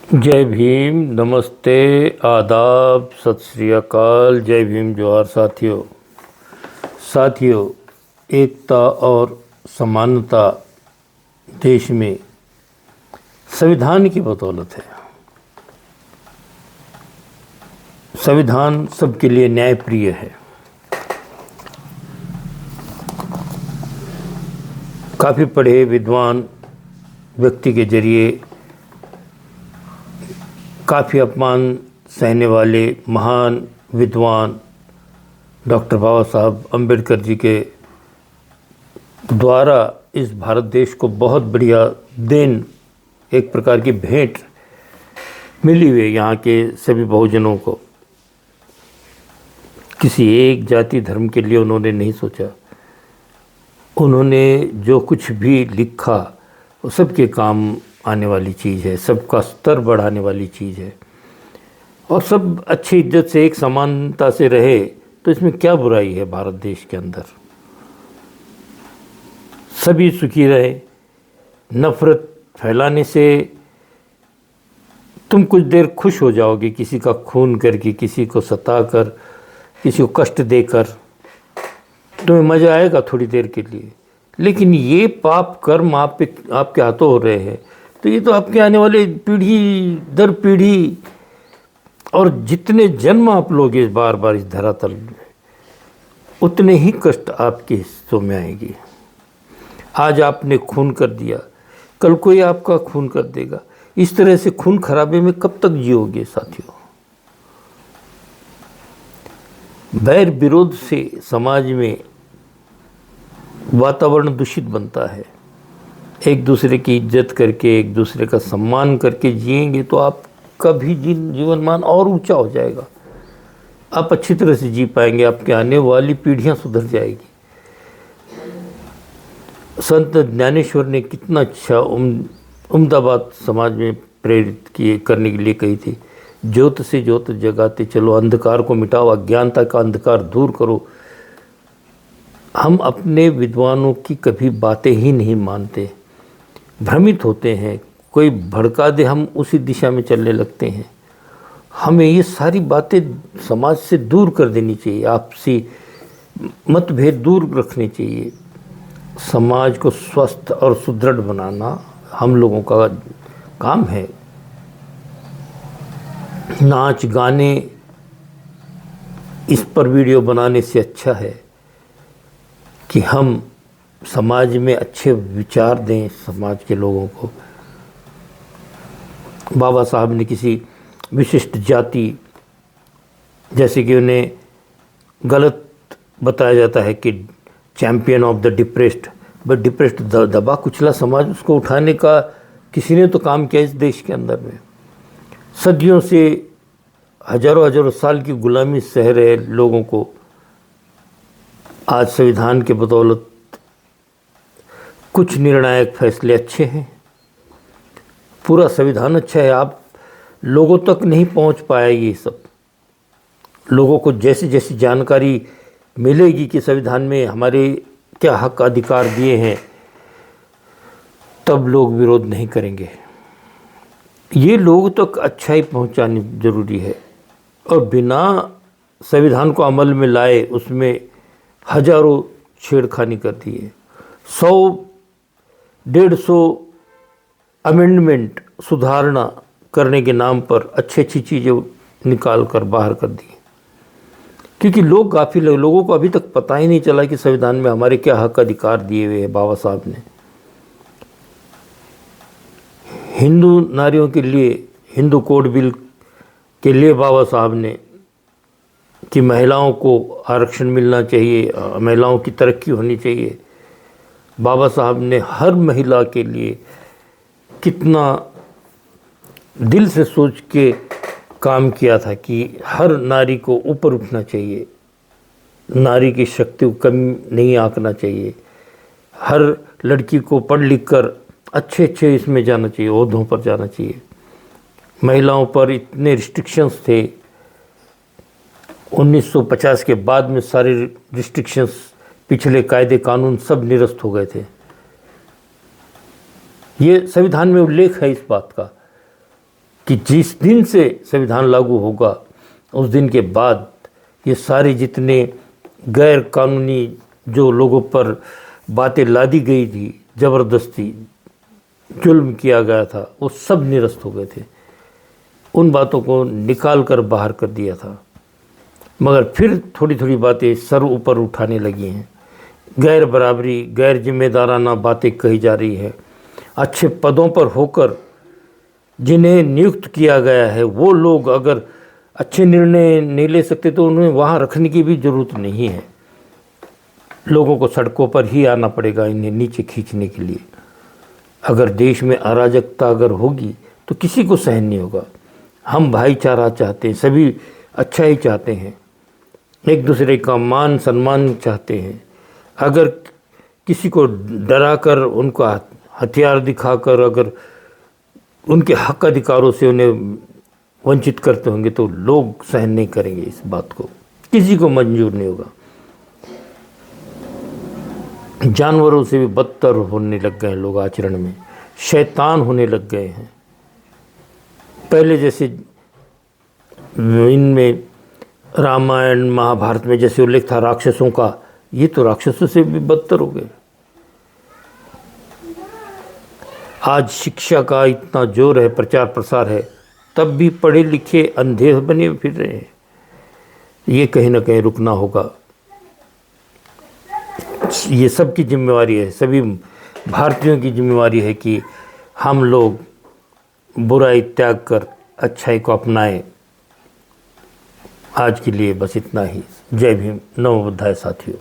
जय भीम, नमस्ते, आदाब, सत श्री अकाल, जय भीम, जोहार साथियों। एकता और समानता देश में संविधान की बदौलत है। संविधान सबके लिए न्यायप्रिय है। काफ़ी पढ़े विद्वान व्यक्ति के जरिए काफ़ी अपमान सहने वाले महान विद्वान डॉक्टर बाबा साहब अम्बेडकर जी के द्वारा इस भारत देश को बहुत बढ़िया देन, एक प्रकार की भेंट मिली हुई यहाँ के सभी बहुजनों को। किसी एक जाति धर्म के लिए उन्होंने नहीं सोचा। उन्होंने जो कुछ भी लिखा वो सबके काम आने वाली चीज़ है, सबका स्तर बढ़ाने वाली चीज़ है और सब अच्छी इज्जत से एक समानता से रहे तो इसमें क्या बुराई है। भारत देश के अंदर सभी सुखी रहे। नफ़रत फैलाने से तुम कुछ देर खुश हो जाओगे, किसी का खून करके, किसी को सताकर, किसी को कष्ट देकर तुम्हें मज़ा आएगा थोड़ी देर के लिए। लेकिन ये पाप कर्म आपके हाथों हो रहे हैं तो ये तो आपके आने वाले पीढ़ी दर पीढ़ी और जितने जन्म आप लोगे बार बार इस धरातल में, उतने ही कष्ट आपके हिस्सों में आएंगे। आज आपने खून कर दिया, कल कोई आपका खून कर देगा। इस तरह से खून खराबे में कब तक जियोगे साथियों। बैर विरोध से समाज में वातावरण दूषित बनता है। एक दूसरे की इज्जत करके, एक दूसरे का सम्मान करके जिएंगे तो आपका भी जीवन मान और ऊंचा हो जाएगा। आप अच्छी तरह से जी पाएंगे, आपके आने वाली पीढ़ियां सुधर जाएगी। संत ज्ञानेश्वर ने कितना अच्छा उम्दा बात समाज में प्रेरित किए करने के लिए कही थी। ज्योत से ज्योत जगाते चलो, अंधकार को मिटाओ, अज्ञानता का अंधकार दूर करो। हम अपने विद्वानों की कभी बातें ही नहीं मानते, भ्रमित होते हैं। कोई भड़का दे हम उसी दिशा में चलने लगते हैं। हमें ये सारी बातें समाज से दूर कर देनी चाहिए। आपसी मतभेद दूर रखने चाहिए। समाज को स्वस्थ और सुदृढ़ बनाना हम लोगों का काम है। नाच गाने इस पर वीडियो बनाने से अच्छा है कि हम समाज में अच्छे विचार दें समाज के लोगों को। बाबा साहब ने किसी विशिष्ट जाति, जैसे कि उन्हें गलत बताया जाता है कि champion of the depressed, but depressed दबा कुचला समाज, उसको उठाने का किसी ने तो काम किया इस देश के अंदर में। सदियों से हजारों साल की गुलामी सह रहे लोगों को आज संविधान के बदौलत कुछ निर्णायक फैसले अच्छे हैं। पूरा संविधान अच्छा है, आप लोगों तक नहीं पहुंच पाएगी। सब लोगों को जैसी जैसी जानकारी मिलेगी कि संविधान में हमारे क्या हक अधिकार दिए हैं, तब लोग विरोध नहीं करेंगे। ये लोगों तक अच्छाई पहुंचानी जरूरी है और बिना संविधान को अमल में लाए उसमें हजारों छेड़खानी कर दी है। 100-150 अमेंडमेंट, सुधारणा करने के नाम पर अच्छी चीज़ें निकाल कर बाहर कर दी, क्योंकि लोग गाफिल है। लोगों को अभी तक पता ही नहीं चला कि संविधान में हमारे क्या हक अधिकार दिए हुए हैं बाबा साहब ने। हिंदू नारियों के लिए हिंदू कोड बिल के लिए बाबा साहब ने कि महिलाओं को आरक्षण मिलना चाहिए, महिलाओं की तरक्की होनी चाहिए। बाबा साहब ने हर महिला के लिए कितना दिल से सोच के काम किया था कि हर नारी को ऊपर उठना चाहिए, नारी की शक्ति को कम नहीं आंकना चाहिए। हर लड़की को पढ़ लिख कर अच्छे इसमें जाना चाहिए, ओहदों पर जाना चाहिए। महिलाओं पर इतने रिस्ट्रिक्शंस थे, 1950 के बाद में सारे रिस्ट्रिक्शंस, पिछले कायदे कानून सब निरस्त हो गए थे। ये संविधान में उल्लेख है इस बात का कि जिस दिन से संविधान लागू होगा उस दिन के बाद ये सारे जितने गैर कानूनी जो लोगों पर बातें लादी गई थी, ज़बरदस्ती जुल्म किया गया था, वो सब निरस्त हो गए थे। उन बातों को निकाल कर बाहर कर दिया था। मगर फिर थोड़ी थोड़ी बातें सर ऊपर उठाने लगी हैं। गैर बराबरी, गैर जिम्मेदाराना बातें कही जा रही है। अच्छे पदों पर होकर जिन्हें नियुक्त किया गया है वो लोग अगर अच्छे निर्णय नहीं ले सकते तो उन्हें वहाँ रखने की भी ज़रूरत नहीं है। लोगों को सड़कों पर ही आना पड़ेगा इन्हें नीचे खींचने के लिए। अगर देश में अराजकता अगर होगी तो किसी को सहन नहीं होगा। हम भाईचारा चाहते हैं, सभी अच्छा ही चाहते हैं, एक दूसरे का मान सम्मान चाहते हैं। अगर किसी को डराकर, उनका हथियार दिखाकर अगर उनके हक अधिकारों से उन्हें वंचित करते होंगे तो लोग सहन नहीं करेंगे। इस बात को किसी को मंजूर नहीं होगा। जानवरों से भी बदतर होने लग गए हैं लोग आचरण में, शैतान होने लग गए हैं। पहले जैसे इनमें रामायण महाभारत में जैसे उल्लेख था राक्षसों का, ये तो राक्षसों से भी बदतर हो गए। आज शिक्षा का इतना जोर है, प्रचार प्रसार है, तब भी पढ़े लिखे अंधे बने फिर रहे हैं। ये कहीं ना कहीं रुकना होगा। ये सबकी जिम्मेवारी है, सभी भारतीयों की जिम्मेवारी है कि हम लोग बुराई त्याग कर अच्छाई को अपनाएं। आज के लिए बस इतना ही। जय भीम, नमो बुद्धाय साथियों।